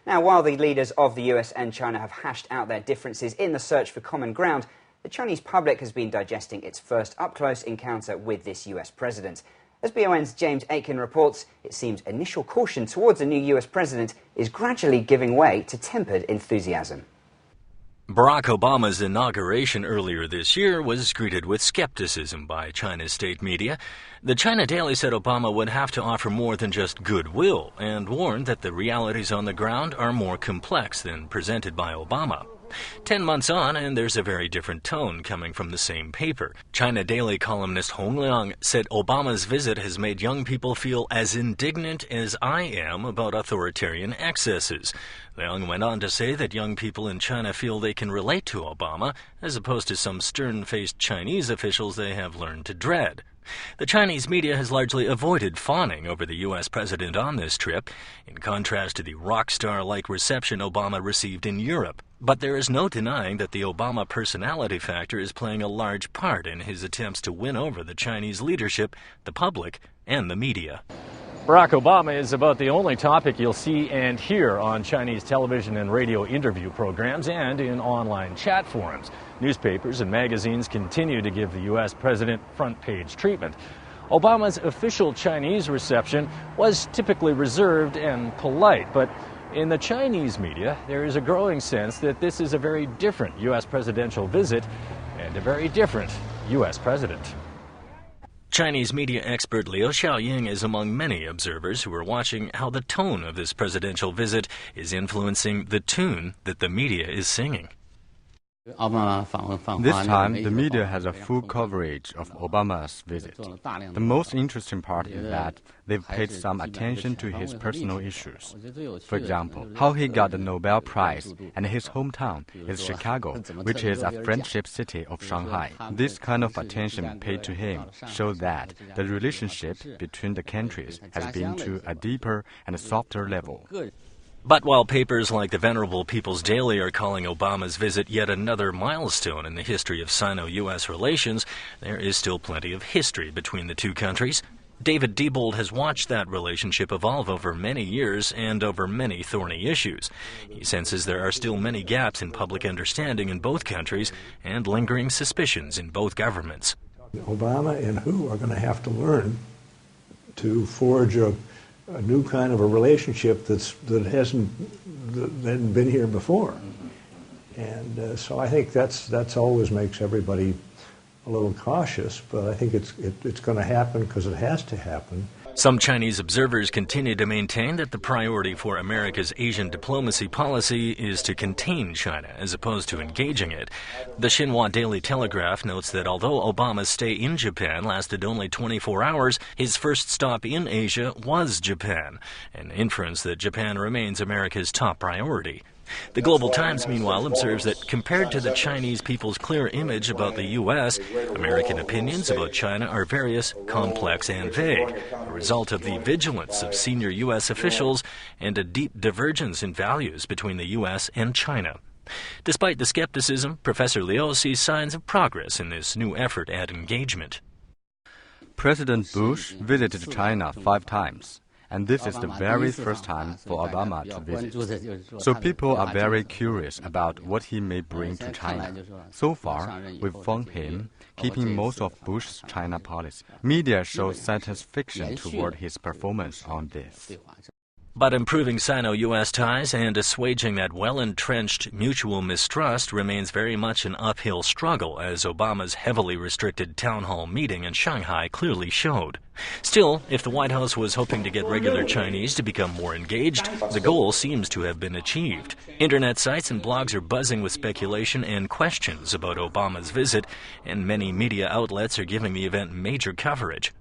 Now, while the leaders of the US and China have hashed out their differences in the search for common ground, the Chinese public has been digesting its first up-close encounter with this US president. As BON's James Aitken reports, it seems initial caution towards a new US president is gradually giving way to tempered enthusiasm. Barack Obama's inauguration earlier this year was greeted with skepticism by China's state media. The China Daily said Obama would have to offer more than just goodwill and warned that the realities on the ground are more complex than presented by Obama. 10 months on, and there's a very different tone coming from the same paper. China Daily columnist Hong Liang said Obama's visit has made young people feel as indignant as I am about authoritarian excesses. Liang went on to say that young people in China feel they can relate to Obama, as opposed to some stern-faced Chinese officials they have learned to dread. The Chinese media has largely avoided fawning over the U.S. president on this trip, in contrast to the rock star-like reception Obama received in Europe. But there is no denying that the Obama personality factor is playing a large part in his attempts to win over the Chinese leadership, the public, and the media. Barack Obama is about the only topic you'll see and hear on Chinese television and radio interview programs and in online chat forums. Newspapers and magazines continue to give the U.S. president front-page treatment. Obama's official Chinese reception was typically reserved and polite, but in the Chinese media, there is a growing sense that this is a very different U.S. presidential visit and a very different U.S. president. Chinese media expert Liu Xiaoying is among many observers who are watching how the tone of this presidential visit is influencing the tune that the media is singing. This time, the media has a full coverage of Obama's visit. The most interesting part is that they've paid some attention to his personal issues. For example, how he got the Nobel Prize, and his hometown is Chicago, which is a friendship city of Shanghai. This kind of attention paid to him shows that the relationship between the countries has been to a deeper and softer level. But while papers like the Venerable People's Daily are calling Obama's visit yet another milestone in the history of Sino-U.S. relations, there is still plenty of history between the two countries. David Diebold has watched that relationship evolve over many years and over many thorny issues. He senses there are still many gaps in public understanding in both countries and lingering suspicions in both governments. Obama and Hu are going to have to learn to forge a new kind of a relationship that hasn't been here before, and so I think that's always makes everybody a little cautious. But I think it's going to happen because it has to happen. Some Chinese observers continue to maintain that the priority for America's Asian diplomacy policy is to contain China as opposed to engaging it. The Xinhua Daily Telegraph notes that although Obama's stay in Japan lasted only 24 hours, his first stop in Asia was Japan, an inference that Japan remains America's top priority. The Global Times, meanwhile, observes that compared to the Chinese people's clear image about the U.S., American opinions about China are various, complex, and vague, a result of the vigilance of senior U.S. officials and a deep divergence in values between the U.S. and China. Despite the skepticism, Professor Liu sees signs of progress in this new effort at engagement. President Bush visited China 5 times. And this is the very first time for Obama to visit. So people are very curious about what he may bring to China. So far, we've found him keeping most of Bush's China policy. Media shows satisfaction toward his performance on this. But improving Sino-U.S. ties and assuaging that well-entrenched mutual mistrust remains very much an uphill struggle, as Obama's heavily restricted town hall meeting in Shanghai clearly showed. Still, if the White House was hoping to get regular Chinese to become more engaged, the goal seems to have been achieved. Internet sites and blogs are buzzing with speculation and questions about Obama's visit, and many media outlets are giving the event major coverage.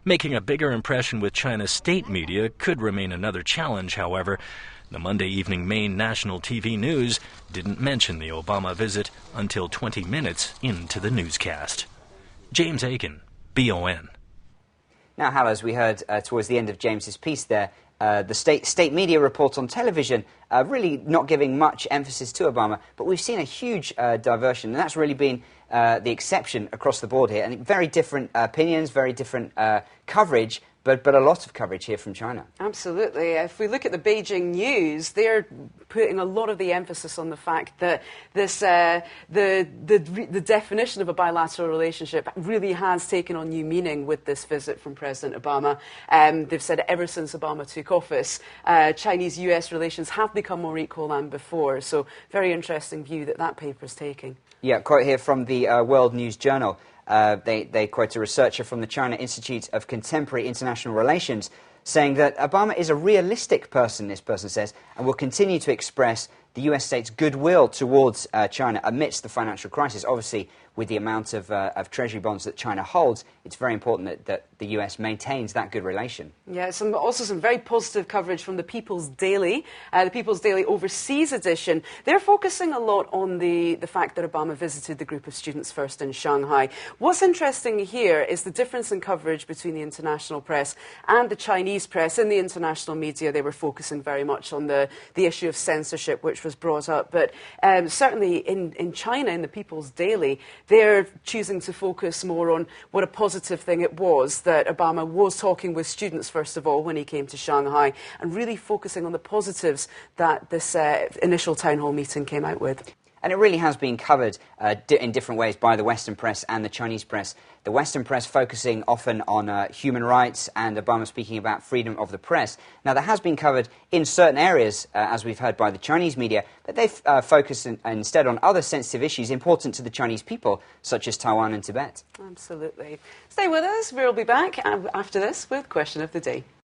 Making a bigger impression with China's state media could remain another challenge, however. The Monday evening Maine national TV news didn't mention the Obama visit until 20 minutes into the newscast. James Aitken, BON. Now, Hal, as we heard towards the end of James's piece there, the state media reports on television really not giving much emphasis to Obama, but we've seen a huge diversion, and that's really been the exception across the board here, and very different opinions, very different coverage, but a lot of coverage here from China. Absolutely. If we look at the Beijing news, they're putting a lot of the emphasis on the fact that this, the definition of a bilateral relationship really has taken on new meaning with this visit from President Obama. They've said ever since Obama took office, Chinese-US relations have become more equal than before. So very interesting view that paper's taking. Yeah, quote here from the World News Journal. They quote a researcher from the China Institute of Contemporary International Relations saying that Obama is a realistic person, this person says, and will continue to express the US state's goodwill towards China amidst the financial crisis. Obviously, with the amount of Treasury bonds that China holds, it's very important that the US maintains that good relation. Yeah, also some very positive coverage from the People's Daily, the People's Daily Overseas edition. They're focusing a lot on the fact that Obama visited the group of students first in Shanghai. What's interesting here is the difference in coverage between the international press and the Chinese press. In the international media, they were focusing very much on the issue of censorship, which was brought up. But certainly in China, in the People's Daily, they're choosing to focus more on what a positive thing it was that Obama was talking with students, first of all, when he came to Shanghai, and really focusing on the positives that this initial town hall meeting came out with. And it really has been covered in different ways by the Western press and the Chinese press. The Western press focusing often on human rights and Obama speaking about freedom of the press. Now, that has been covered in certain areas, as we've heard by the Chinese media, but they've focused instead on other sensitive issues important to the Chinese people, such as Taiwan and Tibet. Absolutely. Stay with us. We'll be back after this with Question of the Day.